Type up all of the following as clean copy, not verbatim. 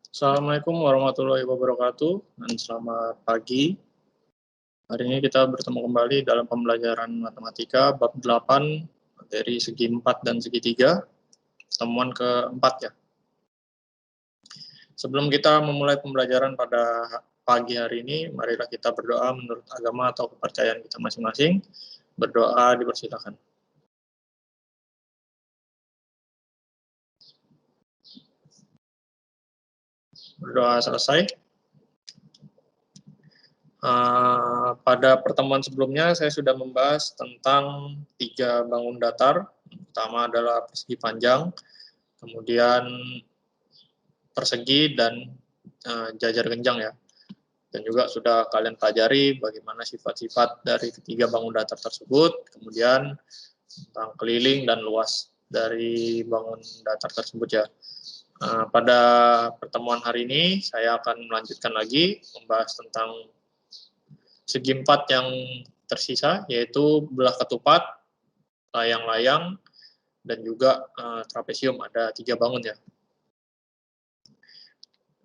Assalamualaikum warahmatullahi wabarakatuh dan selamat pagi. Hari ini kita bertemu kembali dalam pembelajaran matematika bab 8 materi segi 4 dan segi 3, pertemuan keempat ya. Sebelum kita memulai pembelajaran pada pagi hari ini, marilah kita berdoa menurut agama atau kepercayaan kita masing-masing. Berdoa dipersilakan. Berdoa selesai. Pada pertemuan sebelumnya saya sudah membahas tentang 3 bangun datar. Pertama adalah persegi panjang, kemudian persegi dan jajar genjang ya. Dan juga sudah kalian pelajari bagaimana sifat-sifat dari ketiga bangun datar tersebut, kemudian tentang keliling dan luas dari bangun datar tersebut ya. Pada pertemuan hari ini saya akan melanjutkan lagi membahas tentang segi 4 yang tersisa, yaitu belah ketupat, layang-layang, dan juga trapesium. Ada 3 bangun ya.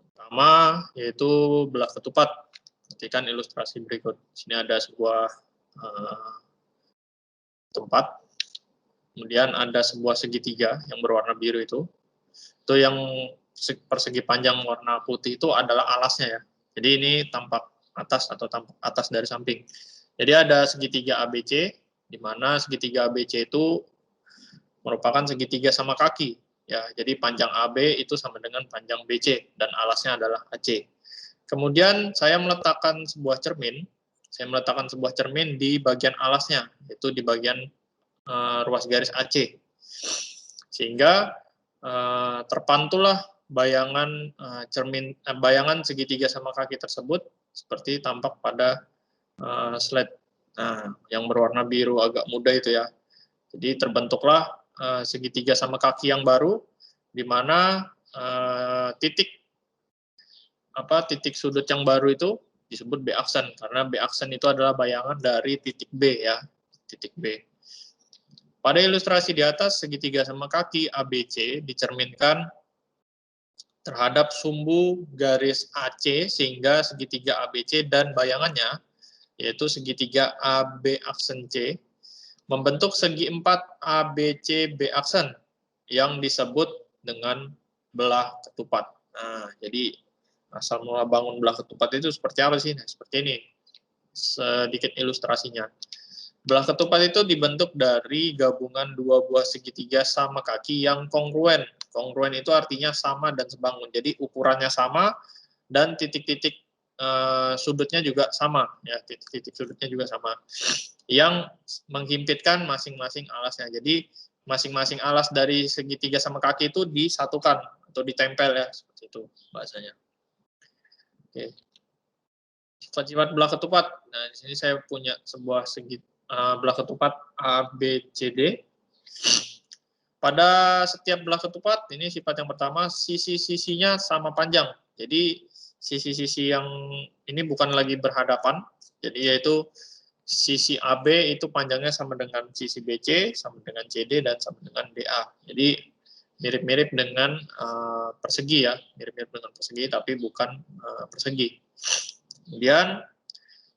Pertama yaitu belah ketupat. Perhatikan ilustrasi berikut. Sini ada sebuah tempat, kemudian ada sebuah segitiga yang berwarna biru itu yang persegi panjang warna putih itu adalah alasnya ya. Jadi ini tampak atas atau tampak atas dari samping. Jadi ada segitiga ABC, di mana segitiga ABC itu merupakan segitiga sama kaki. Ya, jadi panjang AB itu sama dengan panjang BC dan alasnya adalah AC. Kemudian saya meletakkan sebuah cermin. Saya meletakkan sebuah cermin di bagian alasnya, yaitu di bagian ruas garis AC. Sehingga terpantulah bayangan bayangan segitiga sama kaki tersebut seperti tampak pada slide yang berwarna biru agak muda itu ya. Jadi terbentuklah segitiga sama kaki yang baru, di mana titik sudut yang baru itu disebut B aksen, karena B aksen itu adalah bayangan dari titik B ya, titik B. Pada ilustrasi di atas, segitiga sama kaki ABC dicerminkan terhadap sumbu garis AC, sehingga segitiga ABC dan bayangannya, yaitu segitiga AB aksen C, membentuk segi 4 ABC B aksen yang disebut dengan belah ketupat. Nah, jadi asal mula bangun belah ketupat itu seperti apa sih? Nah, seperti ini. Sedikit ilustrasinya. Belah ketupat itu dibentuk dari gabungan 2 buah segitiga sama kaki yang kongruen. Kongruen itu artinya sama dan sebangun. Jadi ukurannya sama dan titik-titik sudutnya juga sama. Ya, titik-titik sudutnya juga sama. Yang menghimpitkan masing-masing alasnya. Jadi masing-masing alas dari segitiga sama kaki itu disatukan atau ditempel ya, seperti itu bahasanya. Oke. Sifat-sifat belah ketupat. Nah, di sini saya punya sebuah belah ketupat ABCD. Pada setiap belah ketupat, ini sifat yang pertama, sisi-sisinya sama panjang. Jadi sisi-sisi yang ini bukan lagi berhadapan, jadi yaitu sisi AB itu panjangnya sama dengan sisi BC, sama dengan CD, dan sama dengan DA. Jadi mirip-mirip dengan persegi ya, mirip-mirip dengan persegi, tapi bukan persegi. Kemudian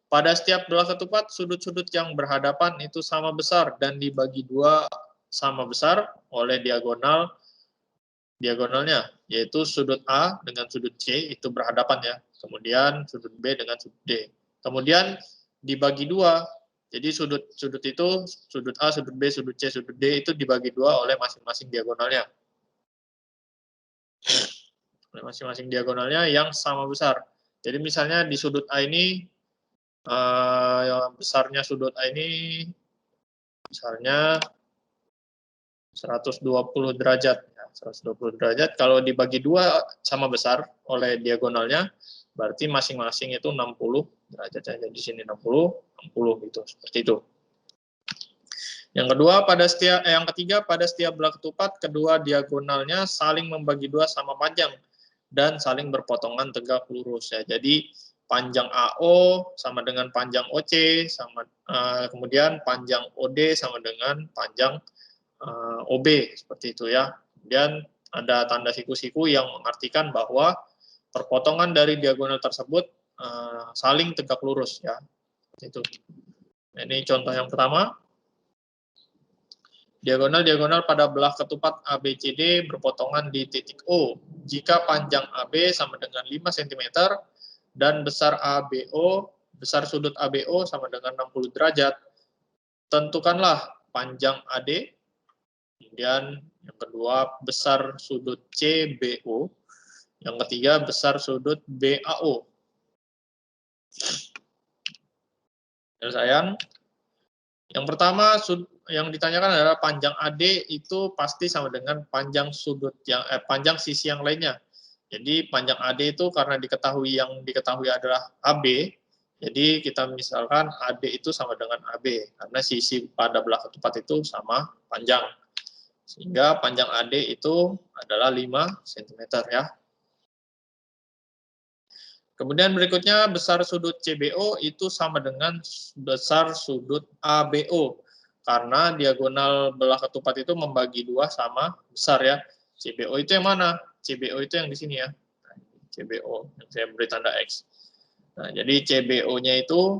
pada setiap belah ketupat, sudut-sudut yang berhadapan itu sama besar dan dibagi 2 sama besar oleh diagonalnya, yaitu sudut A dengan sudut C itu berhadapan ya, kemudian sudut B dengan sudut D. Kemudian dibagi 2, jadi sudut itu, sudut A, sudut B, sudut C, sudut D itu dibagi 2 oleh masing-masing diagonalnya. Oleh masing-masing diagonalnya yang sama besar. Jadi misalnya di sudut A ini, besarnya sudut A ini misalnya 120 derajat. Ya, 120 derajat, kalau dibagi 2 sama besar oleh diagonalnya, berarti masing-masing itu 60 derajat. Jadi di sini 60, 60 gitu, seperti itu. Yang ketiga, pada setiap belah ketupat, kedua diagonalnya saling membagi 2 sama panjang dan saling berpotongan tegak lurus ya. Jadi panjang AO sama dengan panjang OC, kemudian panjang OD sama dengan panjang OB, seperti itu ya. Kemudian ada tanda siku-siku yang mengartikan bahwa perpotongan dari diagonal tersebut saling tegak lurus ya. Itu. Ini contoh yang pertama. Diagonal-diagonal pada belah ketupat ABCD berpotongan di titik O. Jika panjang AB sama dengan 5 cm dan besar sudut ABO sama dengan 60 derajat, tentukanlah panjang AD. Kemudian yang kedua, besar sudut CBO. Yang ketiga, besar sudut BAO. Penyelesaian. Yang pertama, yang ditanyakan adalah panjang AD itu pasti sama dengan panjang panjang sisi yang lainnya. Jadi panjang AD itu karena yang diketahui adalah AB, jadi kita misalkan AD itu sama dengan AB karena sisi pada belah ketupat itu sama panjang. Sehingga panjang AD itu adalah 5 cm ya. Kemudian berikutnya besar sudut CBO itu sama dengan besar sudut ABO. Karena diagonal belah ketupat itu membagi 2 sama besar ya. CBO itu yang mana? CBO itu yang di sini ya. CBO, yang saya beri tanda X. Nah, jadi CBO-nya itu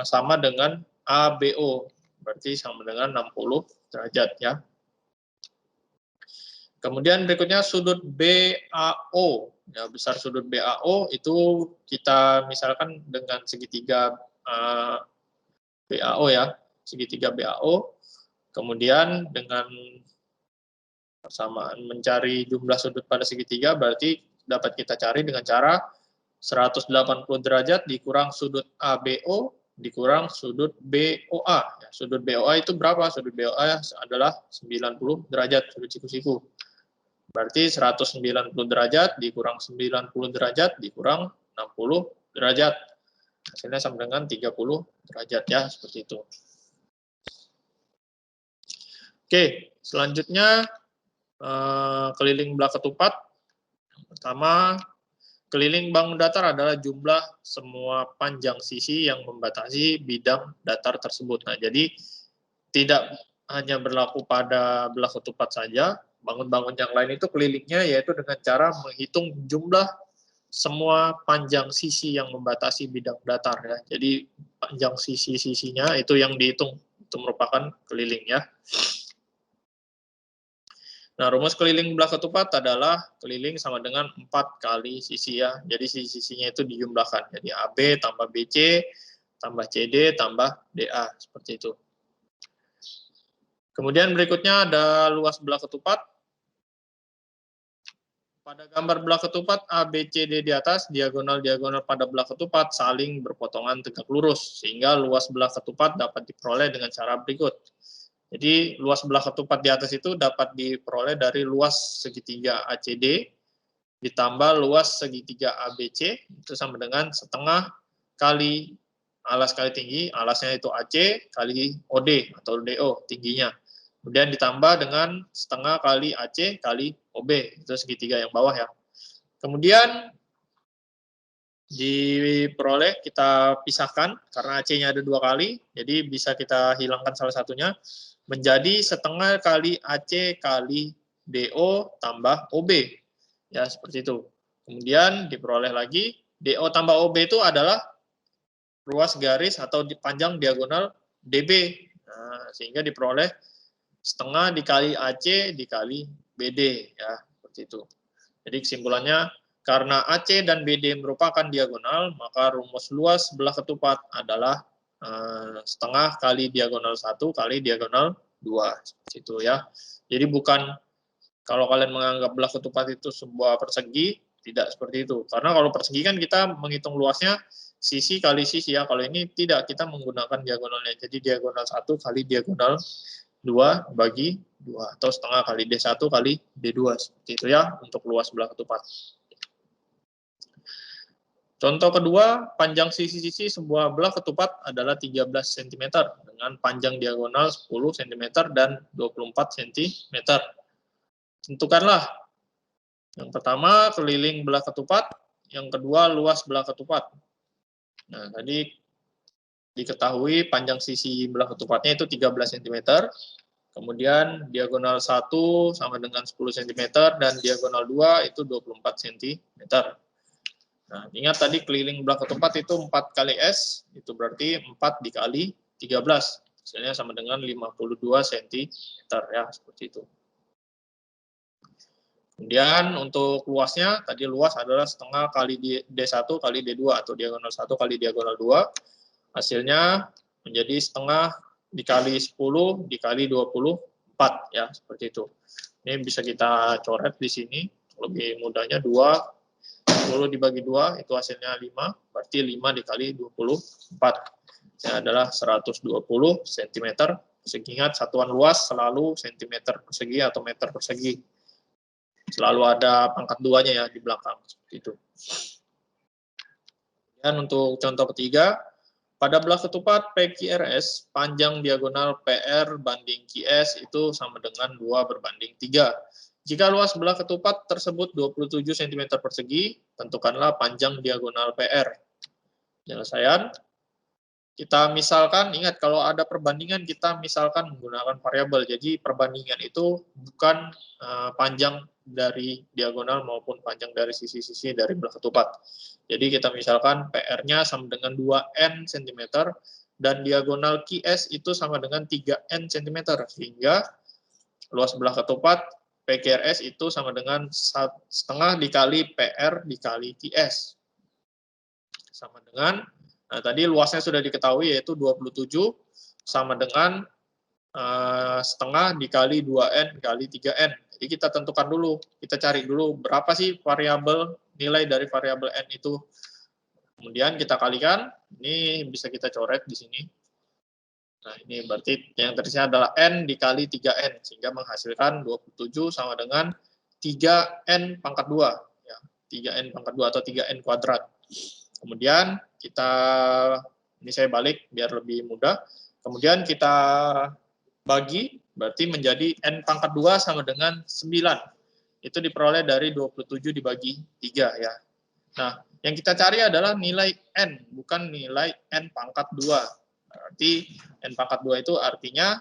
sama dengan ABO. Berarti sama dengan 60 derajat ya. Kemudian berikutnya sudut BAO. Ya, besar sudut BAO itu kita misalkan dengan segitiga BAO ya, segitiga BAO. Kemudian dengan persamaan mencari jumlah sudut pada segitiga berarti dapat kita cari dengan cara 180 derajat dikurang sudut ABO dikurang sudut BOA. Ya, sudut BOA itu berapa? Sudut BOA adalah 90 derajat, sudut siku-siku. Berarti 190 derajat dikurang 90 derajat dikurang 60 derajat. Hasilnya sama dengan 30 derajat ya, seperti itu. Oke, selanjutnya keliling belah ketupat. Yang pertama, keliling bangun datar adalah jumlah semua panjang sisi yang membatasi bidang datar tersebut. Nah, jadi tidak hanya berlaku pada belah ketupat saja, bangun-bangun yang lain itu kelilingnya yaitu dengan cara menghitung jumlah semua panjang sisi yang membatasi bidang datar ya. Jadi panjang sisi-sisinya itu yang dihitung, itu merupakan keliling ya. Nah, rumus keliling belah ketupat adalah keliling sama dengan 4 kali sisi ya. Jadi sisi-sisinya itu dijumlahkan. Jadi AB tambah BC tambah CD tambah DA seperti itu. Kemudian berikutnya ada luas belah ketupat. Pada gambar belah ketupat ABCD di atas, diagonal-diagonal pada belah ketupat saling berpotongan tegak lurus, sehingga luas belah ketupat dapat diperoleh dengan cara berikut. Jadi luas belah ketupat di atas itu dapat diperoleh dari luas segitiga ACD ditambah luas segitiga ABC, itu sama dengan setengah kali alas kali tinggi, alasnya itu AC kali OD atau DO tingginya. Kemudian ditambah dengan setengah kali AC kali OB, itu segitiga yang bawah ya. Kemudian diperoleh, kita pisahkan, karena AC-nya ada 2 kali, jadi bisa kita hilangkan salah satunya, menjadi setengah kali AC kali DO tambah OB. Ya, seperti itu. Kemudian diperoleh lagi, DO tambah OB itu adalah ruas garis atau panjang diagonal DB. Nah, sehingga diperoleh setengah dikali AC dikali BD ya, seperti itu. Jadi kesimpulannya, karena AC dan BD merupakan diagonal, maka rumus luas belah ketupat adalah setengah kali diagonal 1 kali diagonal 2 seperti itu ya. Jadi bukan kalau kalian menganggap belah ketupat itu sebuah persegi, tidak seperti itu. Karena kalau persegi kan kita menghitung luasnya sisi kali sisi ya. Kalau ini tidak, kita menggunakan diagonalnya. Jadi diagonal 1 kali diagonal 2 bagi 2 atau setengah kali D1 kali D2 seperti itu ya untuk luas belah ketupat. Contoh kedua, panjang sisi-sisi sebuah belah ketupat adalah 13 cm dengan panjang diagonal 10 cm dan 24 cm. Tentukanlah. Yang pertama, keliling belah ketupat. Yang kedua, luas belah ketupat. Nah, tadi diketahui panjang sisi belah ketupatnya itu 13 cm. Kemudian diagonal 1 sama dengan 10 cm dan diagonal 2 itu 24 cm. Nah, ingat tadi keliling belah ketupat itu 4 kali S, itu berarti 4 dikali 13. Hasilnya sama dengan 52 cm ya, seperti itu. Kemudian untuk luasnya, tadi luas adalah setengah kali D1 kali D2 atau diagonal 1 kali diagonal 2. Hasilnya menjadi setengah dikali 10 dikali 24 ya, seperti itu. Ini bisa kita coret di sini. Lebih mudahnya 10 dibagi 2 itu hasilnya 5, berarti 5 dikali 24. Ini adalah 120 cm persegi. Ingat satuan luas selalu cm persegi atau meter persegi. Selalu ada pangkat 2-nya ya di belakang, seperti itu. Dan untuk contoh ketiga, pada belah ketupat PQRS, panjang diagonal PR banding QS itu sama dengan 2 berbanding 3. Jika luas belah ketupat tersebut 27 cm persegi, tentukanlah panjang diagonal PR. Penyelesaian, kita misalkan, ingat kalau ada perbandingan kita misalkan menggunakan variabel. Jadi perbandingan itu bukan panjang dari diagonal maupun panjang dari sisi-sisi dari belah ketupat. Jadi kita misalkan PR-nya sama dengan 2N cm dan diagonal QS itu sama dengan 3N cm. Sehingga luas belah ketupat PQRS itu sama dengan setengah dikali PR dikali QS. Sama dengan, nah tadi luasnya sudah diketahui yaitu 27 sama dengan setengah dikali 2N kali 3N. Jadi kita tentukan dulu, kita cari dulu berapa sih variabel, nilai dari variabel N itu. Kemudian kita kalikan, ini bisa kita coret di sini. Nah, ini berarti yang tersisa adalah N dikali 3N, sehingga menghasilkan 27 sama dengan 3N pangkat 2. Ya, 3N pangkat 2 atau 3N kuadrat. Kemudian kita, ini saya balik biar lebih mudah. Kemudian kita bagi, berarti menjadi N pangkat 2 sama dengan 9. Itu diperoleh dari 27 dibagi 3 ya. Nah, yang kita cari adalah nilai N, bukan nilai N pangkat 2. Berarti N pangkat 2 itu artinya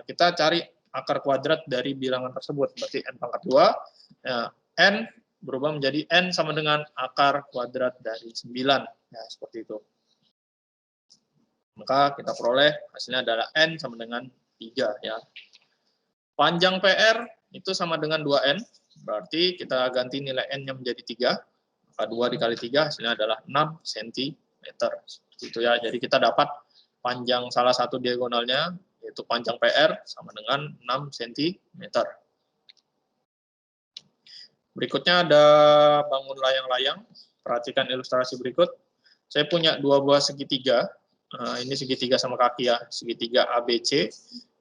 kita cari akar kuadrat dari bilangan tersebut. Berarti N pangkat 2, ya, N berubah menjadi N sama dengan akar kuadrat dari 9. Ya, seperti itu. Maka kita peroleh hasilnya adalah N sama dengan 3. Ya. Panjang PR itu sama dengan 2N. Berarti kita ganti nilai N-nya menjadi 3. Maka 2 dikali 3 hasilnya adalah 6 cm. Seperti itu ya. Jadi kita dapat panjang salah satu diagonalnya, yaitu panjang PR, sama dengan 6 cm. Berikutnya ada bangun layang-layang. Perhatikan ilustrasi berikut. Saya punya dua buah segitiga. Ini segitiga sama kaki ya, segitiga ABC.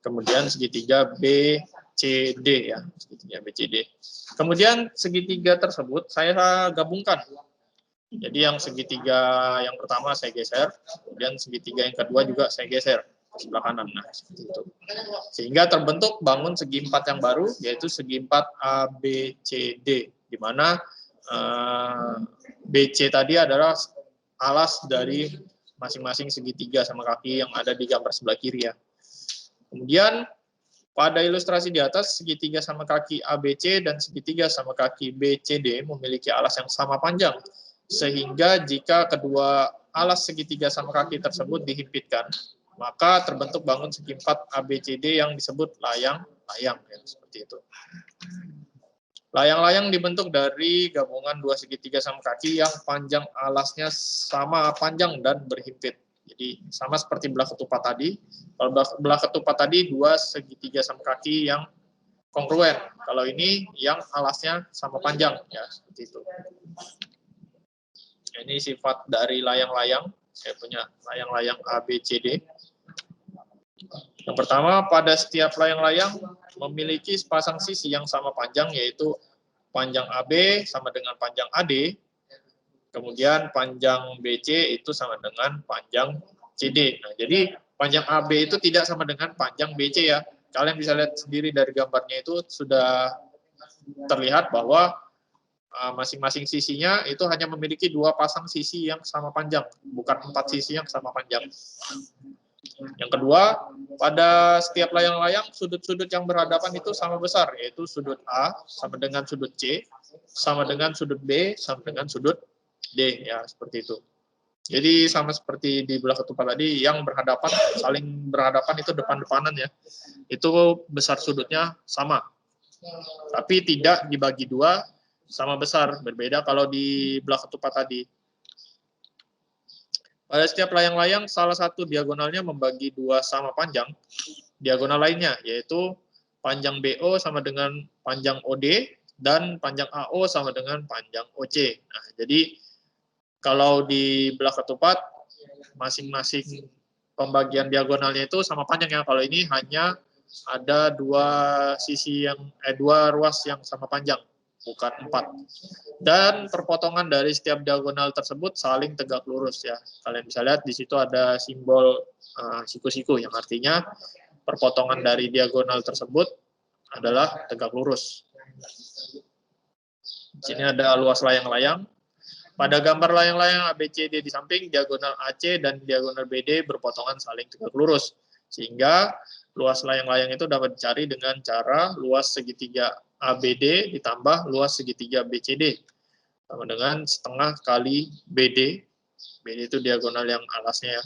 Kemudian segitiga BCD ya, segitiga BCD. Kemudian segitiga tersebut saya gabungkan. Jadi yang segitiga yang pertama saya geser, kemudian segitiga yang kedua juga saya geser ke sebelah kanan. Nah, seperti itu. Sehingga terbentuk bangun segi empat yang baru, yaitu segi empat ABCD, di mana BC tadi adalah alas dari masing-masing segitiga sama kaki yang ada di gambar sebelah kiri ya. Kemudian pada ilustrasi di atas, segitiga sama kaki ABC dan segitiga sama kaki BCD memiliki alas yang sama panjang. Sehingga jika kedua alas segitiga sama kaki tersebut dihimpitkan, maka terbentuk bangun segi empat ABCD yang disebut layang-layang. Ya, seperti itu. Layang-layang dibentuk dari gabungan dua segitiga sama kaki yang panjang alasnya sama panjang dan berhimpit. Jadi sama seperti belah ketupat tadi. Kalau belah ketupat tadi dua segitiga sama kaki yang kongruen. Kalau ini yang alasnya sama panjang, ya seperti itu. Ini sifat dari layang-layang. Saya punya layang-layang ABCD. Yang pertama, pada setiap layang-layang memiliki sepasang sisi yang sama panjang, yaitu panjang AB sama dengan panjang AD. Kemudian panjang BC itu sama dengan panjang CD. Nah, jadi panjang AB itu tidak sama dengan panjang BC ya. Kalian bisa lihat sendiri dari gambarnya itu sudah terlihat bahwa masing-masing sisinya itu hanya memiliki dua pasang sisi yang sama panjang, bukan 4 sisi yang sama panjang. Yang kedua, pada setiap layang-layang sudut-sudut yang berhadapan itu sama besar, yaitu sudut A sama dengan sudut C, sama dengan sudut B, sama dengan sudut D ya, seperti itu. Jadi sama seperti di belah ketupat tadi, yang berhadapan, saling berhadapan itu depan-depanan ya. Itu besar sudutnya sama. Tapi tidak dibagi dua sama besar, berbeda kalau di belah ketupat tadi. Pada setiap layang-layang, salah satu diagonalnya membagi dua sama panjang diagonal lainnya, yaitu panjang BO sama dengan panjang OD, dan panjang AO sama dengan panjang OC. Nah, jadi kalau di belah ketupat, masing-masing pembagian diagonalnya itu sama panjangnya. Kalau ini hanya ada dua sisi yang dua ruas yang sama panjang, bukan 4. Dan perpotongan dari setiap diagonal tersebut saling tegak lurus ya. Kalian bisa lihat di situ ada simbol siku-siku yang artinya perpotongan dari diagonal tersebut adalah tegak lurus. Di sini ada luas layang-layang. Pada gambar layang-layang ABCD di samping, diagonal AC dan diagonal BD berpotongan saling tegak lurus. Sehingga luas layang-layang itu dapat dicari dengan cara luas segitiga ABD ditambah luas segitiga BCD. Sama dengan setengah kali BD. BD itu diagonal yang alasnya ya.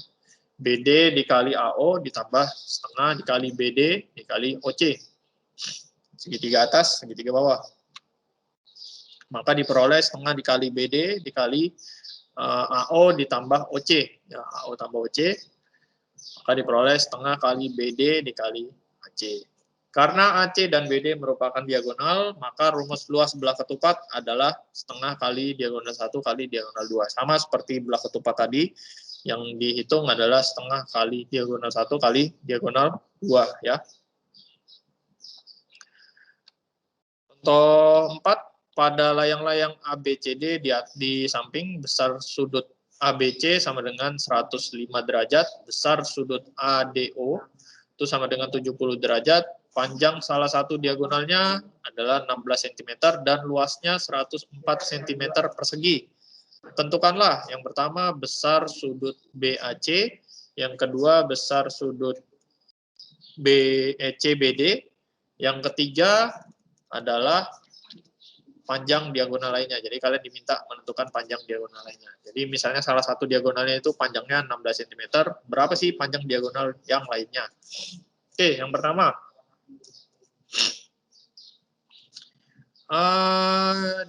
BD dikali AO ditambah setengah dikali BD dikali OC. Segitiga atas, segitiga bawah. Maka diperoleh setengah dikali BD dikali AO ditambah OC. Ya, AO tambah OC, maka diperoleh setengah kali BD dikali AC. Karena AC dan BD merupakan diagonal, maka rumus luas belah ketupat adalah setengah kali diagonal 1 kali diagonal 2. Sama seperti belah ketupat tadi, yang dihitung adalah setengah kali diagonal 1 kali diagonal 2. Ya. Contoh 4. Pada layang-layang ABCD di samping, besar sudut ABC sama dengan 105 derajat, besar sudut ADO itu sama dengan 70 derajat, panjang salah satu diagonalnya adalah 16 cm dan luasnya 104 cm persegi. Tentukanlah yang pertama besar sudut BAC, yang kedua besar sudut CBD, yang ketiga adalah panjang diagonal lainnya. Jadi kalian diminta menentukan panjang diagonal lainnya. Jadi misalnya salah satu diagonalnya itu panjangnya 16 cm, berapa sih panjang diagonal yang lainnya? Oke, yang pertama.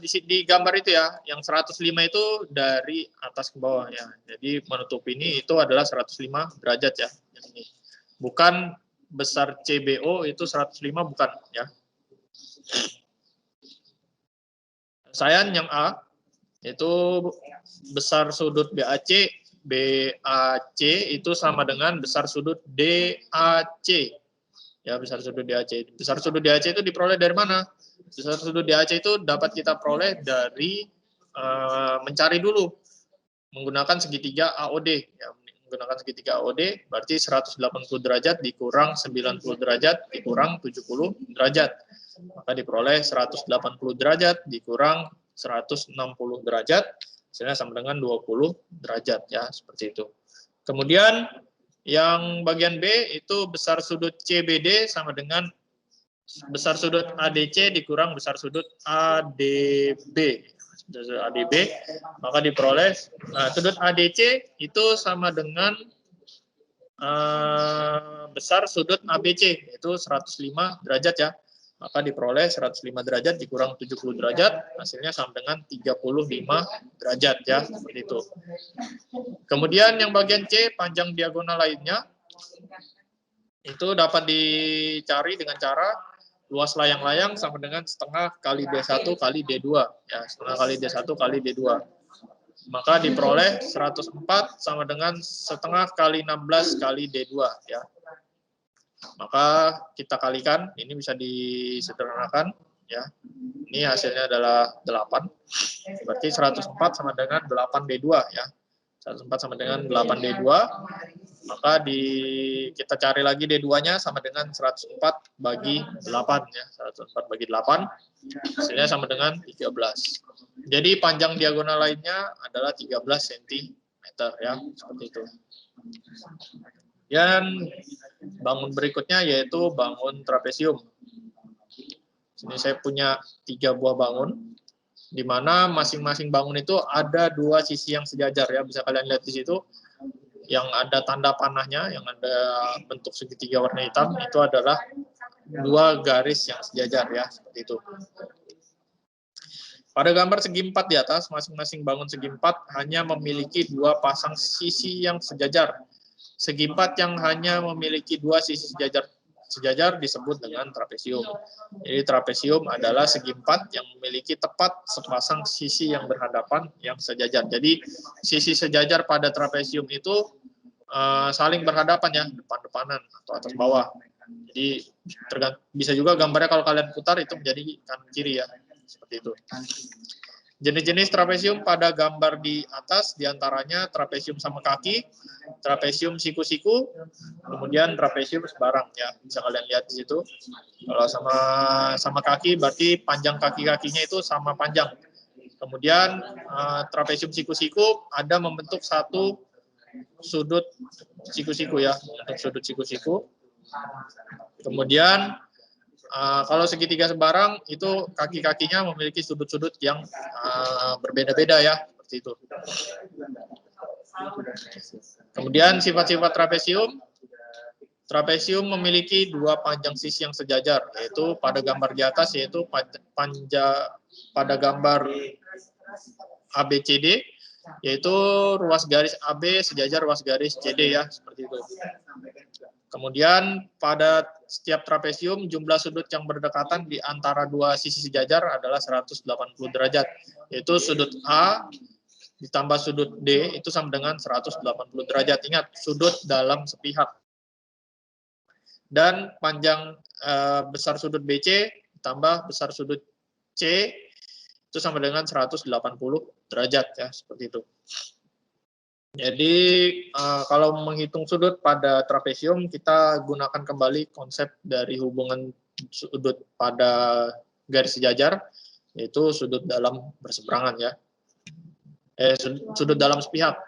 Di gambar itu ya, yang 105 itu dari atas ke bawah ya. Jadi menutupi ini itu adalah 105 derajat ya. Yang ini. Bukan besar CBO itu 105, bukan ya. Sayang yang A, itu besar sudut BAC itu sama dengan besar sudut DAC. Ya, besar sudut DAC. Besar sudut DAC itu diperoleh dari mana? Besar sudut DAC itu dapat kita peroleh dari mencari dulu menggunakan segitiga AOD. Ya, menggunakan segitiga AOD berarti 180 derajat dikurang 90 derajat dikurang 70 derajat. Maka diperoleh 180 derajat dikurang 160 derajat, hasilnya sama dengan 20 derajat ya, seperti itu. Kemudian yang bagian B itu besar sudut CBD sama dengan besar sudut ADC dikurang besar sudut ADB. ADB, maka diperoleh sudut ADC itu sama dengan besar sudut ABC, itu 105 derajat ya. Maka diperoleh 105 derajat dikurang 70 derajat, hasilnya sama dengan 35 derajat ya, seperti itu. Kemudian yang bagian C, panjang diagonal lainnya, itu dapat dicari dengan cara luas layang-layang sama dengan setengah kali D1 kali D2. Ya, setengah kali D1 kali D2. Maka diperoleh 104 sama dengan setengah kali 16 kali D2 ya. Maka kita kalikan, ini bisa disederhanakan ya. Ini hasilnya adalah 8. Berarti 104 sama dengan 8D2 ya. 104 sama dengan 8D2. Maka kita cari lagi D2-nya sama dengan 104 bagi 8 ya. 104 bagi 8 hasilnya sama dengan 13. Jadi panjang diagonal lainnya adalah 13 cm ya, seperti itu. Dan bangun berikutnya yaitu bangun trapesium. Sini saya punya 3 buah bangun. di mana masing-masing bangun itu ada dua sisi yang sejajar ya. Bisa kalian lihat di situ yang ada tanda panahnya, yang ada bentuk segitiga warna hitam, itu adalah dua garis yang sejajar ya, seperti itu. Pada gambar segi empat di atas, masing-masing bangun segi empat hanya memiliki dua pasang sisi yang sejajar. Segi empat yang hanya memiliki dua sisi sejajar disebut dengan trapesium. Jadi trapesium adalah segi empat yang memiliki tepat sepasang sisi yang berhadapan yang sejajar. Jadi sisi sejajar pada trapesium itu saling berhadapan ya, depan-depanan atau atas bawah. Jadi bisa juga gambarnya kalau kalian putar itu menjadi kanan kiri ya, seperti itu. Jenis-jenis trapesium pada gambar di atas diantaranya trapesium sama kaki, trapesium siku-siku, kemudian trapesium sebarang ya, bisa kalian lihat di situ. Kalau sama kaki berarti panjang kaki-kakinya itu sama panjang. Kemudian trapesium siku-siku ada membentuk satu sudut siku-siku ya, untuk sudut siku-siku. Kemudian kalau segitiga sebarang itu kaki-kakinya memiliki sudut-sudut yang berbeda-beda ya, seperti itu. Kemudian sifat-sifat trapesium. Trapesium memiliki dua panjang sisi yang sejajar, yaitu pada gambar di atas, yaitu pada gambar ABCD, yaitu ruas garis AB sejajar ruas garis CD ya, seperti itu. Kemudian pada setiap trapesium jumlah sudut yang berdekatan di antara dua sisi sejajar adalah 180 derajat, yaitu sudut A ditambah sudut D itu sama dengan 180 derajat. Ingat, sudut dalam sepihak. Dan panjang besar sudut BC ditambah besar sudut C itu sama dengan 180 derajat ya, seperti itu. Jadi kalau menghitung sudut pada trapesium, kita gunakan kembali konsep dari hubungan sudut pada garis sejajar, yaitu sudut dalam berseberangan ya. Sudut dalam sepihak.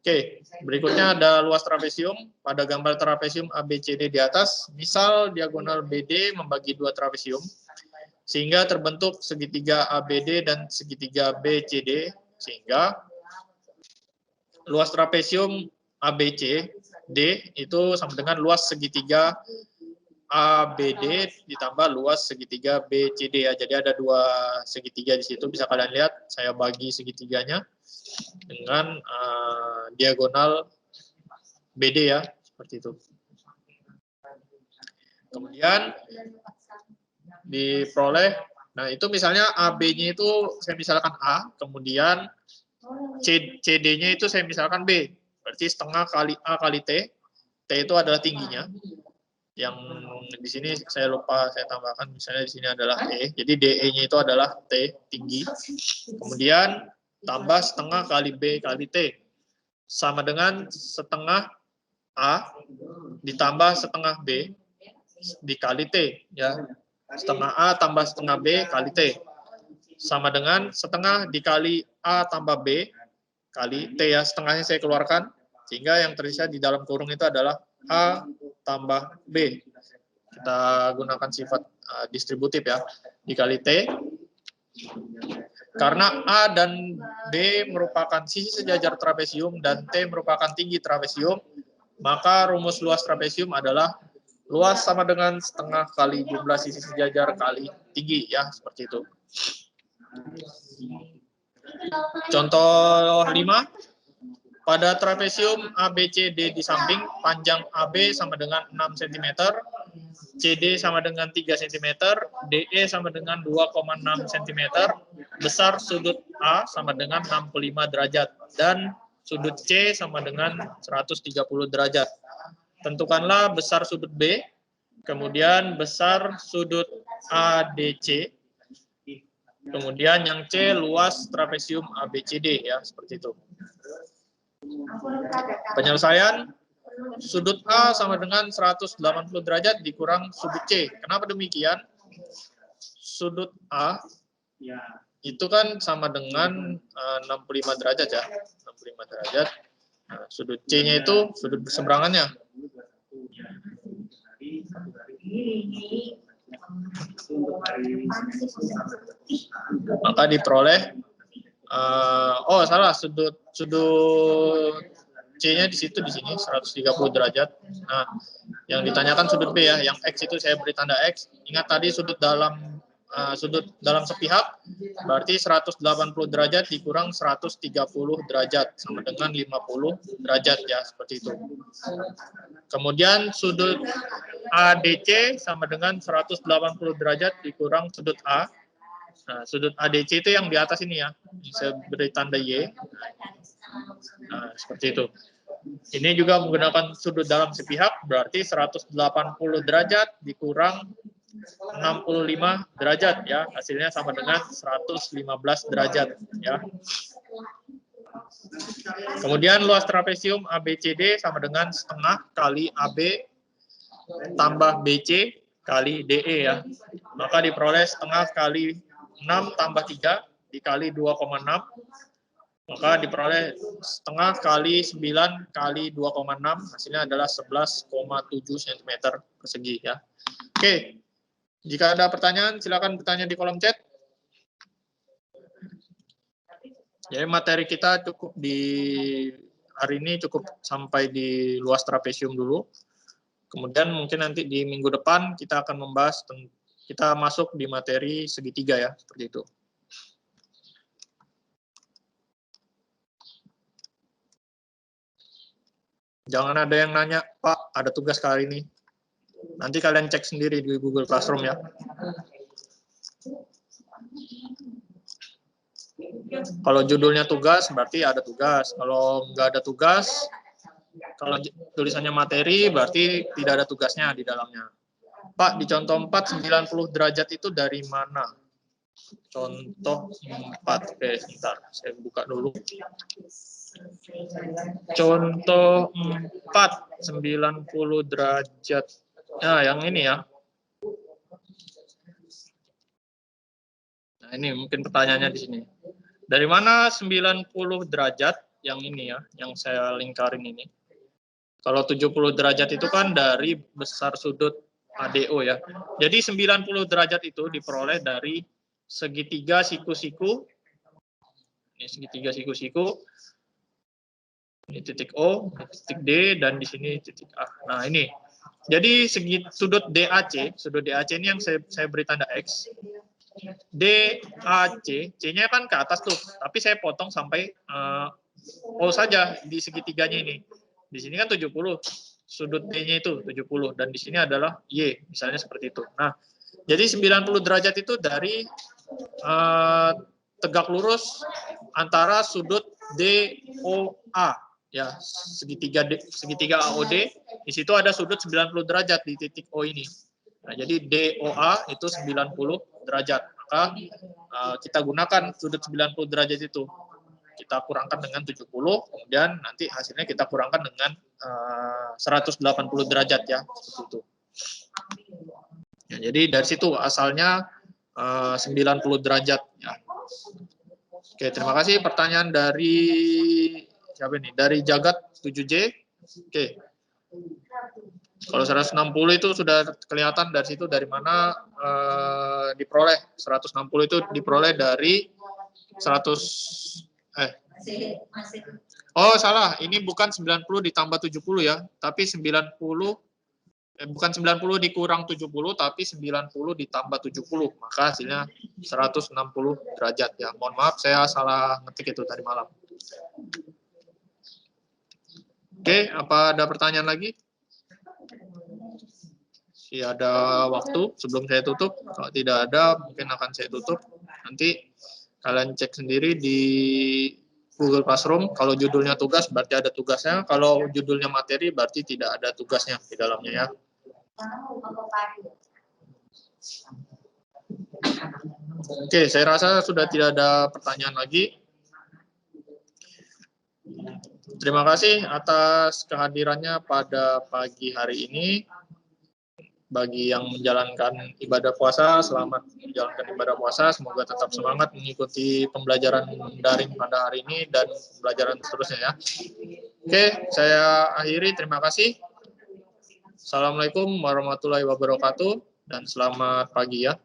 Oke, berikutnya ada luas trapesium. Pada gambar trapesium ABCD di atas, misal diagonal BD membagi dua trapesium, sehingga terbentuk segitiga ABD dan segitiga BCD, sehingga luas trapesium ABCD itu sama dengan luas segitiga ABD ditambah luas segitiga BCD ya. Jadi ada dua segitiga di situ, bisa kalian lihat. Saya bagi segitiganya dengan diagonal BD ya, seperti itu. Kemudian diperoleh, nah itu misalnya AB-nya itu saya misalkan A, kemudian CD-nya itu saya misalkan B, berarti setengah kali A kali T, T itu adalah tingginya. Yang di sini saya lupa saya tambahkan, misalnya di sini adalah E, jadi DE-nya itu adalah T, tinggi. Kemudian tambah setengah kali B kali T, sama dengan setengah A ditambah setengah B dikali T, ya. Setengah A tambah setengah B kali T, sama dengan setengah dikali A tambah B kali T ya, setengahnya saya keluarkan, sehingga yang tersisa di dalam kurung itu adalah A tambah B. Kita gunakan sifat distributif ya, dikali T. Karena A dan B merupakan sisi sejajar trapesium dan T merupakan tinggi trapesium, maka rumus luas trapesium adalah luas sama dengan setengah kali jumlah sisi sejajar kali tinggi ya, seperti itu. Contoh 5. Pada trapesium ABCD di samping, panjang AB sama dengan 6 cm, CD sama dengan 3 cm, DE sama dengan 2,6 cm, besar sudut A sama dengan 65 derajat, dan sudut C sama dengan 130 derajat. Tentukanlah besar sudut B, kemudian besar sudut ADC, kemudian yang C luas trapesium ABCD ya, seperti itu. Penyelesaian, sudut A sama dengan 180 derajat dikurang sudut C. Kenapa demikian? Sudut A itu kan sama dengan 65 derajat ya, 65 derajat. Nah, sudut C-nya itu sudut berseberangannya. Maka diperoleh oh salah, sudut C-nya di situ, di sini 130 derajat. Nah, yang ditanyakan sudut B ya, yang X itu saya beri tanda X. Ingat tadi sudut dalam sepihak berarti 180 derajat dikurang 130 derajat sama dengan 50 derajat ya, seperti itu. Kemudian sudut ADC sama dengan 180 derajat dikurang sudut A. Nah, sudut ADC itu yang di atas ini ya. Saya beri tanda Y. Nah, seperti itu. Ini juga menggunakan sudut dalam sepihak, berarti 180 derajat dikurang 65 derajat ya. Hasilnya sama dengan 115 derajat ya. Kemudian luas trapesium ABCD sama dengan setengah kali AB tambah BC kali DE ya. Maka diperoleh setengah kali 6 tambah 3 dikali 2,6, maka diperoleh setengah kali 9 kali 2,6, hasilnya adalah 11,7 cm persegi ya. Oke, jika ada pertanyaan silakan bertanya di kolom chat. Jadi materi kita cukup di hari ini cukup sampai di luas trapesium dulu. Kemudian mungkin nanti di minggu depan kita akan membahas kita masuk di materi segitiga ya, seperti itu. Jangan ada yang nanya, Pak, ada tugas kali ini. Nanti kalian cek sendiri di Google Classroom ya. Kalau judulnya tugas, berarti ada tugas. Kalau nggak ada tugas, kalau tulisannya materi, berarti tidak ada tugasnya di dalamnya. Pak, di contoh 4, 90 derajat itu dari mana? Contoh 4, oke, sebentar, saya buka dulu. Contoh 4, 90 derajat. Nah, yang ini ya. Nah, ini mungkin pertanyaannya di sini. Dari mana 90 derajat? Yang ini ya, yang saya lingkarin ini. Kalau 70 derajat itu kan dari besar sudut ADO ya. Jadi 90 derajat itu diperoleh dari segitiga siku-siku. Ini segitiga siku-siku. Ini titik O, titik D, dan di sini titik A. Nah, ini. Jadi sudut DAC ini yang saya beri tanda X. DAC, C-nya kan ke atas tuh, tapi saya potong sampai O saja di segitiganya ini. Di sini kan 70, sudut D-nya itu 70, dan di sini adalah Y, misalnya seperti itu. Nah, jadi 90 derajat itu dari tegak lurus antara sudut DOA, ya, segitiga AOD, di situ ada sudut 90 derajat di titik O ini. Nah, jadi DOA itu 90 derajat. Maka kita gunakan sudut 90 derajat itu. Kita kurangkan dengan 70, kemudian nanti hasilnya kita kurangkan dengan 180 derajat ya, seperti itu. Ya, jadi dari situ asalnya 90 derajat ya. Oke, terima kasih. Pertanyaan dari siapa ini? Dari Jagat 7J. Oke. Kalau 160 itu sudah kelihatan dari situ dari mana diperoleh. 160 itu diperoleh dari 100 Oh, salah. Ini bukan 90 ditambah 70 ya, tapi 90 bukan 90 dikurang 70, tapi 90 ditambah 70. Maka hasilnya 160 derajat ya. Mohon maaf, saya salah ngetik itu tadi malam. Oke, apa ada pertanyaan lagi? Si ada waktu sebelum saya tutup. Kalau tidak ada, mungkin akan saya tutup. Nanti kalian cek sendiri di Google Classroom. Kalau judulnya tugas, berarti ada tugasnya. Kalau judulnya materi, berarti tidak ada tugasnya di dalamnya ya. Oke, saya rasa sudah tidak ada pertanyaan lagi. Terima kasih atas kehadirannya pada pagi hari ini. Bagi yang menjalankan ibadah puasa, selamat menjalankan ibadah puasa. Semoga tetap semangat mengikuti pembelajaran daring pada hari ini dan pembelajaran seterusnya ya. Oke, saya akhiri. Terima kasih. Assalamualaikum warahmatullahi wabarakatuh. dan selamat pagi ya.